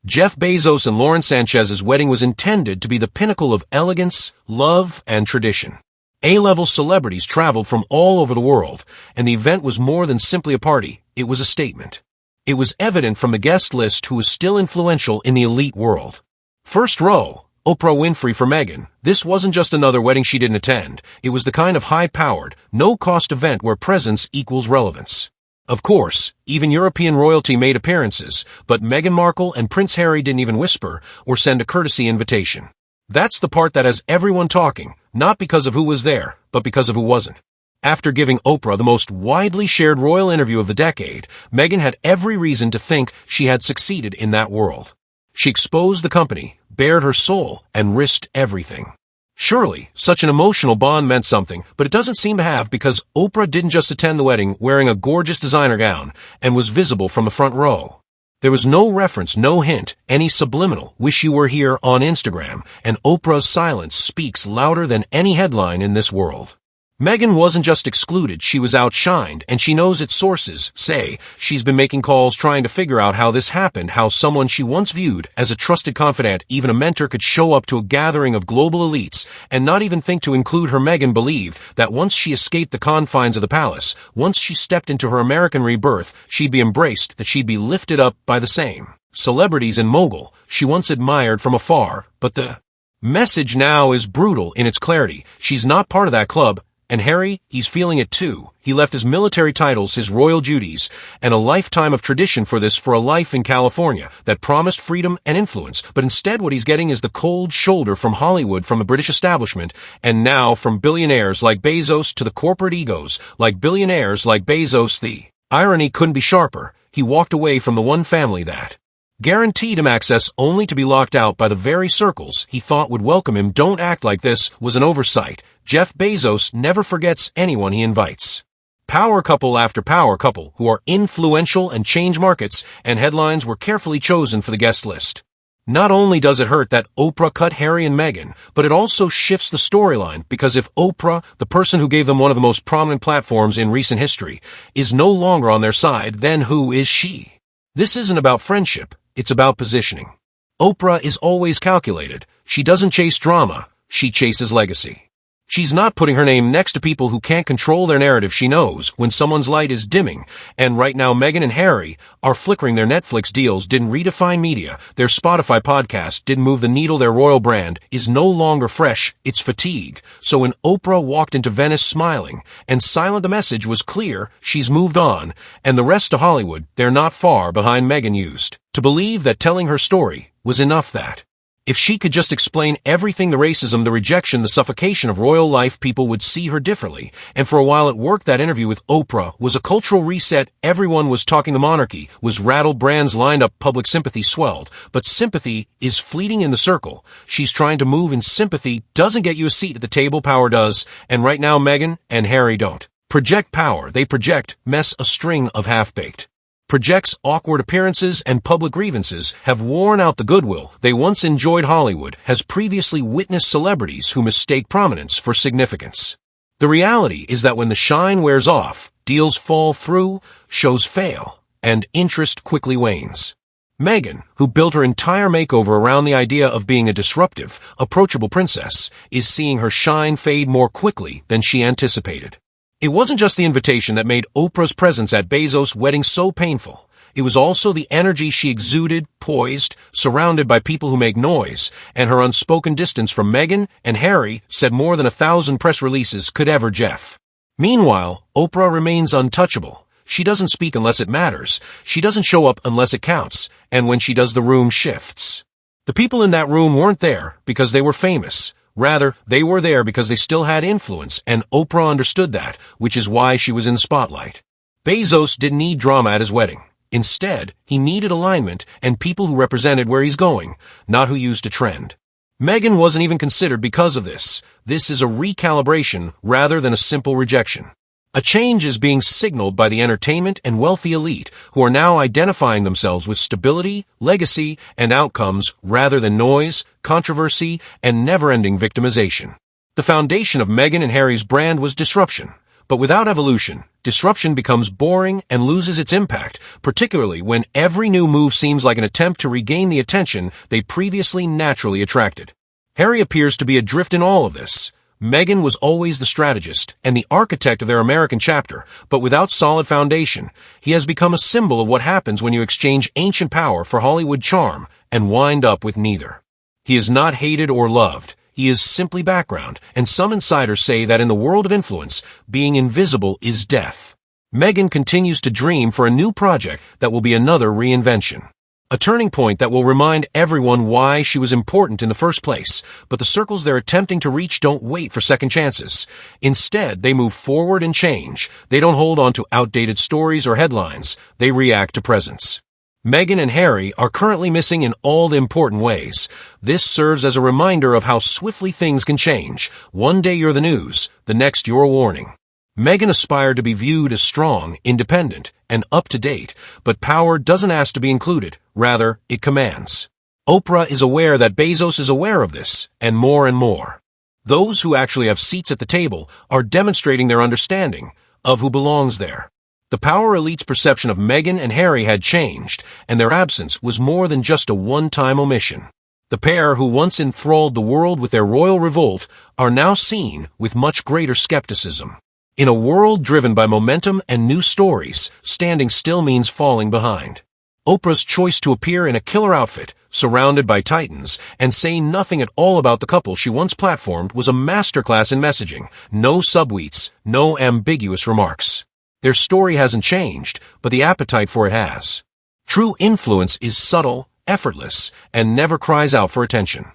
Jeff Bezos and Lauren Sanchez's wedding was intended to be the pinnacle of elegance, love, and tradition. A-level celebrities traveled from all over the world, and the event was more than simply a party, it was a statement. It was evident from the guest list who was still influential in the elite world. First row, Oprah Winfrey for Meghan. This wasn't just another wedding she didn't attend, it was the kind of high-powered, no-cost event where presence equals relevance. Of course, even European royalty made appearances, but Meghan Markle and Prince Harry didn't even whisper or send a courtesy invitation. That's the part that has everyone talking, not because of who was there, but because of who wasn't. After giving Oprah the most widely shared royal interview of the decade, Meghan had every reason to think she had succeeded in that world. She exposed the company, bared her soul, and risked everything. Surely, such an emotional bond meant something, but it doesn't seem to have because Oprah didn't just attend the wedding wearing a gorgeous designer gown and was visible from the front row. There was no reference, no hint, any subliminal, wish you were here on Instagram, and Oprah's silence speaks louder than any headline in this world. Meghan wasn't just excluded, she was outshined, and she knows its sources say she's been making calls trying to figure out how this happened, how someone she once viewed as a trusted confidant, even a mentor, could show up to a gathering of global elites and not even think to include her. Meghan believed that once she escaped the confines of the palace, once she stepped into her American rebirth, she'd be embraced, that she'd be lifted up by the same celebrities and mogul she once admired from afar. But the message now is brutal in its clarity. She's not part of that club. And Harry, he's feeling it too. He left his military titles, his royal duties, and a lifetime of tradition for a life in California that promised freedom and influence. But instead what he's getting is the cold shoulder from Hollywood, from the British establishment, and now from billionaires like Bezos to the corporate egos like billionaires like Bezos. The irony couldn't be sharper. He walked away from the one family that guaranteed him access only to be locked out by the very circles he thought would welcome him. Don't act like this was an oversight. Jeff Bezos never forgets anyone he invites. Power couple after power couple who are influential and change markets, and headlines were carefully chosen for the guest list. Not only does it hurt that Oprah cut Harry and Meghan, but it also shifts the storyline, because if Oprah, the person who gave them one of the most prominent platforms in recent history, is no longer on their side, then who is she? This isn't about friendship. It's about positioning. Oprah is always calculated. She doesn't chase drama, she chases legacy. She's not putting her name next to people who can't control their narrative. She knows when someone's light is dimming, and right now Meghan and Harry are flickering. Their Netflix deals didn't redefine media, their Spotify podcast didn't move the needle, their royal brand is no longer fresh, it's fatigue. So when Oprah walked into Venice smiling and silent, the message was clear: she's moved on, and the rest of Hollywood, they're not far behind. Meghan used to believe that telling her story was enough, that if she could just explain everything, the racism, the rejection, the suffocation of royal life, people would see her differently. And for a while it worked. That interview with Oprah was a cultural reset. Everyone was talking. The monarchy was rattled. Brands lined up. Public sympathy swelled. But sympathy is fleeting in the circle. She's trying to move, and sympathy doesn't get you a seat at the table. Power does. And right now Meghan and Harry don't project power. They project mess. A string of half-baked projects, awkward appearances, and public grievances have worn out the goodwill they once enjoyed. Hollywood has previously witnessed celebrities who mistake prominence for significance. The reality is that when the shine wears off, deals fall through, shows fail, and interest quickly wanes. Meghan, who built her entire makeover around the idea of being a disruptive, approachable princess, is seeing her shine fade more quickly than she anticipated. It wasn't just the invitation that made Oprah's presence at Bezos' wedding so painful. It was also the energy she exuded, poised, surrounded by people who make noise, and her unspoken distance from Meghan and Harry said more than 1,000 press releases could ever. Jeff. Meanwhile, Oprah remains untouchable. She doesn't speak unless it matters. She doesn't show up unless it counts. And when she does, the room shifts. The people in that room weren't there because they were famous. Rather, they were there because they still had influence, and Oprah understood that, which is why she was in the spotlight. Bezos didn't need drama at his wedding. Instead, he needed alignment and people who represented where he's going, not who used a trend. Meghan wasn't even considered because of this. This is a recalibration rather than a simple rejection. A change is being signaled by the entertainment and wealthy elite who are now identifying themselves with stability, legacy, and outcomes rather than noise, controversy, and never-ending victimization. The foundation of Meghan and Harry's brand was disruption, But without evolution, disruption becomes boring and loses its impact, particularly when every new move seems like an attempt to regain the attention they previously naturally attracted. Harry appears to be adrift in all of this. Meghan was always the strategist and the architect of their American chapter, but without solid foundation, he has become a symbol of what happens when you exchange ancient power for Hollywood charm and wind up with neither. He is not hated or loved. He is simply background, and some insiders say that in the world of influence, being invisible is death. Meghan continues to dream for a new project that will be another reinvention. A turning point that will remind everyone why she was important in the first place, but the circles they're attempting to reach don't wait for second chances. Instead, they move forward and change. They don't hold on to outdated stories or headlines. They react to presence. Meghan and Harry are currently missing in all the important ways. This serves as a reminder of how swiftly things can change. One day you're the news, the next you're a warning. Meghan aspired to be viewed as strong, independent, and up-to-date, but power doesn't ask to be included. Rather, it commands. Oprah is aware that Bezos is aware of this, and more. Those who actually have seats at the table are demonstrating their understanding of who belongs there. The power elite's perception of Meghan and Harry had changed, and their absence was more than just a one-time omission. The pair who once enthralled the world with their royal revolt are now seen with much greater skepticism. In a world driven by momentum and new stories, standing still means falling behind. Oprah's choice to appear in a killer outfit, surrounded by titans, and say nothing at all about the couple she once platformed was a masterclass in messaging. No subtweets, no ambiguous remarks. Their story hasn't changed, but the appetite for it has. True influence is subtle, effortless, and never cries out for attention.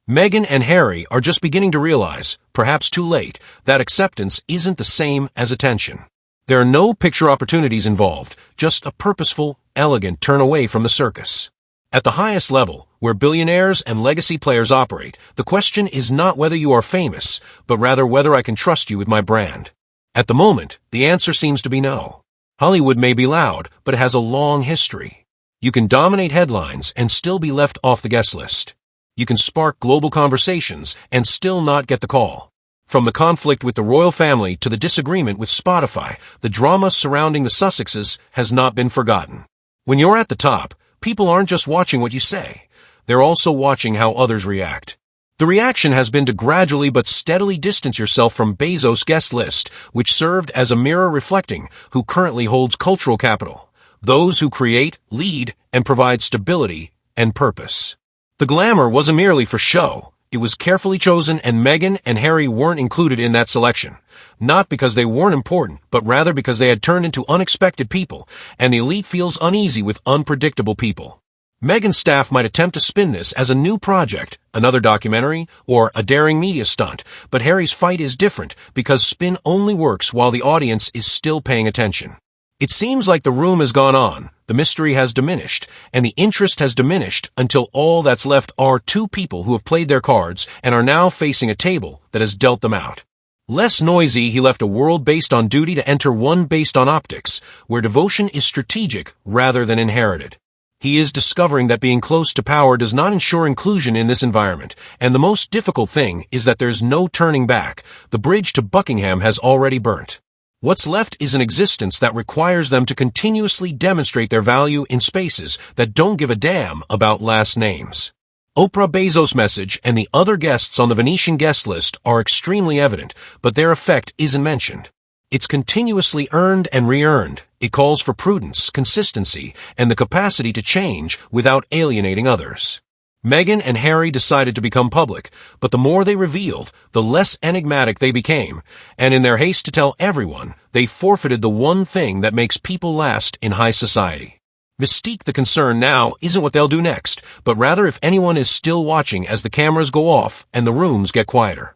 Meghan and Harry are just beginning to realize, perhaps too late, that acceptance isn't the same as attention. There are no picture opportunities involved, just a purposeful, elegant turn away from the circus. At the highest level, where billionaires and legacy players operate, the question is not whether you are famous, but rather whether I can trust you with my brand. At the moment, the answer seems to be no. Hollywood may be loud, but it has a long history. You can dominate headlines and still be left off the guest list. You can spark global conversations and still not get the call. From the conflict with the royal family to the disagreement with Spotify, the drama surrounding the Sussexes has not been forgotten. When you're at the top, people aren't just watching what you say. They're also watching how others react. The reaction has been to gradually but steadily distance yourself from Bezos' guest list, which served as a mirror reflecting who currently holds cultural capital. Those who create, lead, and provide stability and purpose. The glamour wasn't merely for show. It was carefully chosen, and Meghan and Harry weren't included in that selection. Not because they weren't important, but rather because they had turned into unexpected people, and the elite feels uneasy with unpredictable people. Meghan's staff might attempt to spin this as a new project, another documentary, or a daring media stunt, but Harry's fight is different because spin only works while the audience is still paying attention. It seems like the room has gone on, the mystery has diminished, and the interest has diminished until all that's left are two people who have played their cards and are now facing a table that has dealt them out. Less noisy, he left a world based on duty to enter one based on optics, where devotion is strategic rather than inherited. He is discovering that being close to power does not ensure inclusion in this environment, and the most difficult thing is that there's no turning back. The bridge to Buckingham has already burnt. What's left is an existence that requires them to continuously demonstrate their value in spaces that don't give a damn about last names. Oprah Bezos' message and the other guests on the Venetian guest list are extremely evident, but their effect isn't mentioned. It's continuously earned and re-earned. It calls for prudence, consistency, and the capacity to change without alienating others. Meghan and Harry decided to become public, but the more they revealed, the less enigmatic they became, and in their haste to tell everyone, they forfeited the one thing that makes people last in high society. Mystique, the concern now isn't what they'll do next, but rather if anyone is still watching as the cameras go off and the rooms get quieter.